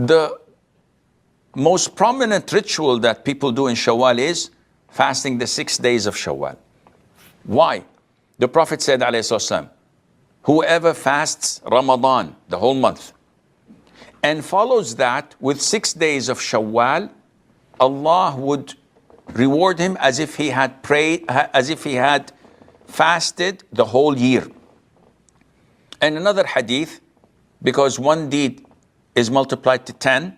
The most prominent ritual that people do in Shawwal is fasting the 6 days of Shawwal. Why? The Prophet said, alayhi salam, whoever fasts Ramadan, the whole month, and follows that with 6 days of Shawwal, Allah would reward him as if he had prayed, as if he had fasted the whole year. And another hadith, because one deed is multiplied to 10,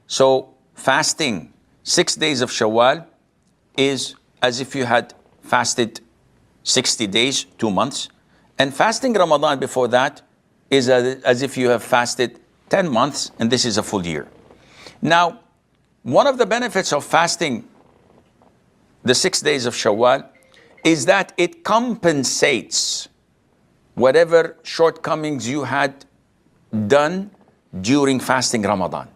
so fasting 6 days of Shawwal is as if you had fasted 60 days, 2 months. And fasting Ramadan before that is as if you have fasted 10 months, and this is a full year. Now, one of the benefits of fasting the 6 days of Shawwal is that it compensates whatever shortcomings you had done during fasting Ramadan.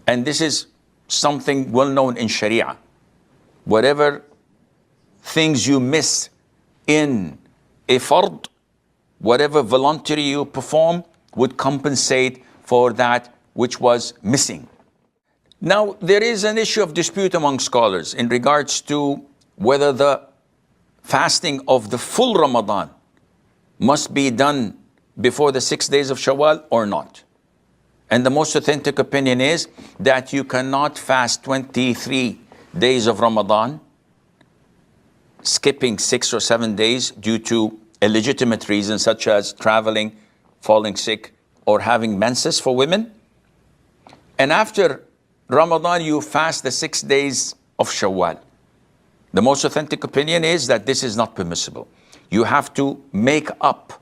And this is something well known in Sharia. Whatever things you miss in a fard, whatever voluntary you perform would compensate for that which was missing. Now, there is an issue of dispute among scholars in regards to whether the fasting of the full Ramadan must be done before the 6 days of Shawwal or not. And the most authentic opinion is that you cannot fast 23 days of Ramadan, skipping 6 or 7 days due to a legitimate reason such as traveling, falling sick, or having menses for women. And after Ramadan, you fast the 6 days of Shawwal. The most authentic opinion is that this is not permissible. You have to make up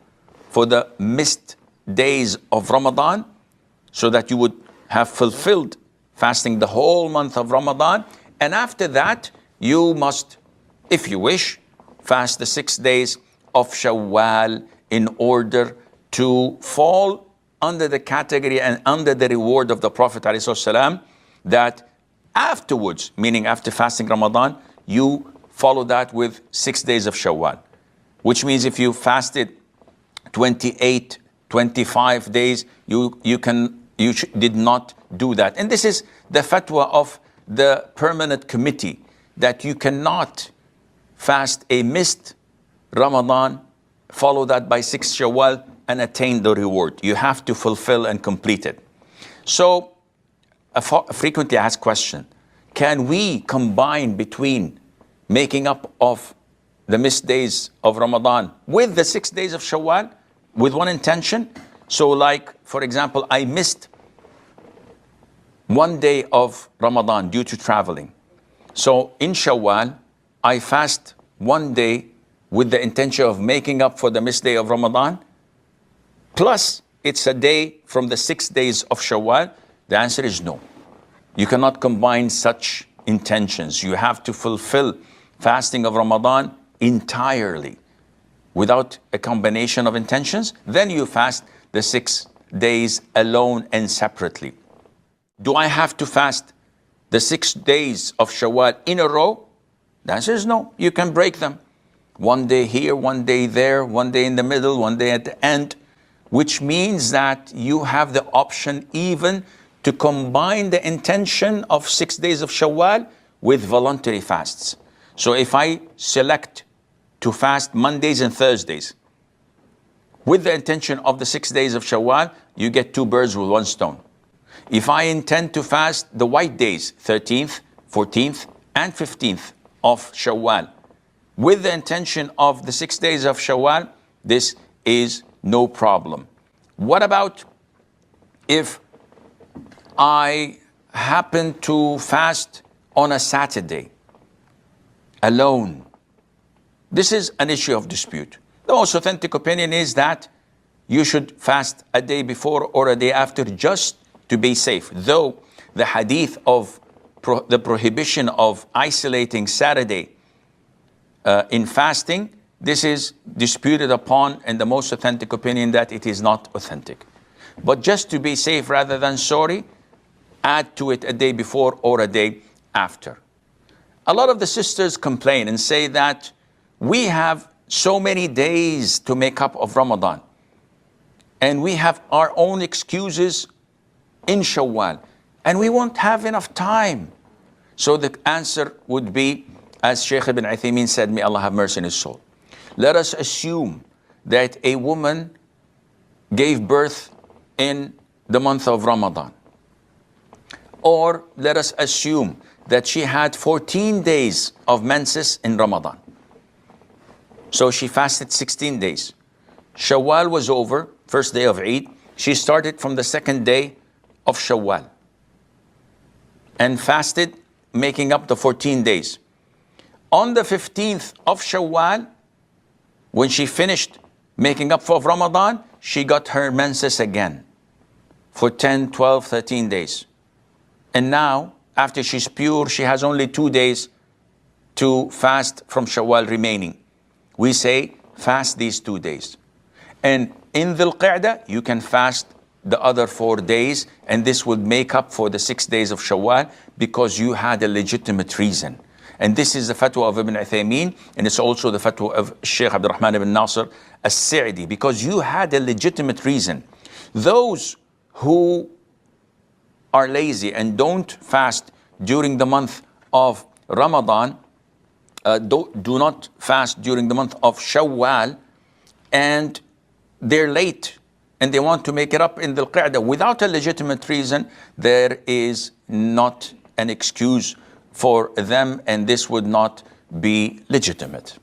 for the missed days of Ramadan so that you would have fulfilled fasting the whole month of Ramadan. And after that, you must, if you wish, fast the 6 days of Shawwal in order to fall under the category and under the reward of the Prophet ﷺ, that afterwards, meaning after fasting Ramadan, you follow that with 6 days of Shawwal. Which means if you fasted 28, 25 days, you did not do that. And this is the fatwa of the permanent committee, that you cannot fast a missed Ramadan, follow that by 6 Shawwal and attain the reward. You have to fulfill and complete it. So a frequently asked question, can we combine between making up of the missed days of Ramadan with the 6 days of Shawwal with one intention? So like, for example, I missed 1 day of Ramadan due to traveling. So in Shawwal, I fast 1 day with the intention of making up for the missed day of Ramadan, plus it's a day from the 6 days of Shawwal. The answer is no. You cannot combine such intentions. You have to fulfill fasting of Ramadan entirely without a combination of intentions. Then you fast the 6 days alone and separately. Do I have to fast the 6 days of Shawwal in a row? The answer is no. You can break them. 1 day here, 1 day there, 1 day in the middle, 1 day at the end, which means that you have the option even to combine the intention of 6 days of Shawwal with voluntary fasts. So if I select to fast Mondays and Thursdays with the intention of the 6 days of Shawwal, you get 2 birds with 1 stone. If I intend to fast the white days, 13th, 14th, and 15th of Shawwal, with the intention of the 6 days of Shawwal, this is no problem. What about if I happen to fast on a Saturday alone? This is an issue of dispute. The most authentic opinion is that you should fast a day before or a day after just to be safe. Though the hadith of the prohibition of isolating Saturday in fasting, this is disputed upon, and the most authentic opinion that it is not authentic. But just to be safe rather than sorry, add to it a day before or a day after. A lot of the sisters complain and say that we have so many days to make up of Ramadan, and we have our own excuses in Shawwal, and we won't have enough time. So the answer would be, as Sheikh Ibn Uthaymeen said, may Allah have mercy on his soul. Let us assume that a woman gave birth in the month of Ramadan. Or let us assume that she had 14 days of menses in Ramadan. So she fasted 16 days. Shawwal was over, first day of Eid. She started from the second day of Shawwal and fasted, making up the 14 days. On the 15th of Shawwal, when she finished making up for Ramadan, she got her menses again for 10, 12, 13 days. And now, after she's pure, she has only 2 days to fast from Shawwal remaining. We say, fast these 2 days. And in Dhul Qa'dah, you can fast the other 4 days, and this would make up for the 6 days of Shawwal because you had a legitimate reason. And this is the fatwa of Ibn Uthaymeen, and it's also the fatwa of Sheikh Abdul Rahman ibn Nasir as-Sa'di, because you had a legitimate reason. Those who are lazy and don't fast during the month of Ramadan, do not fast during the month of Shawwal, and they're late and they want to make it up in Dhul Qa'dah without a legitimate reason, there is not an excuse for them, and this would not be legitimate.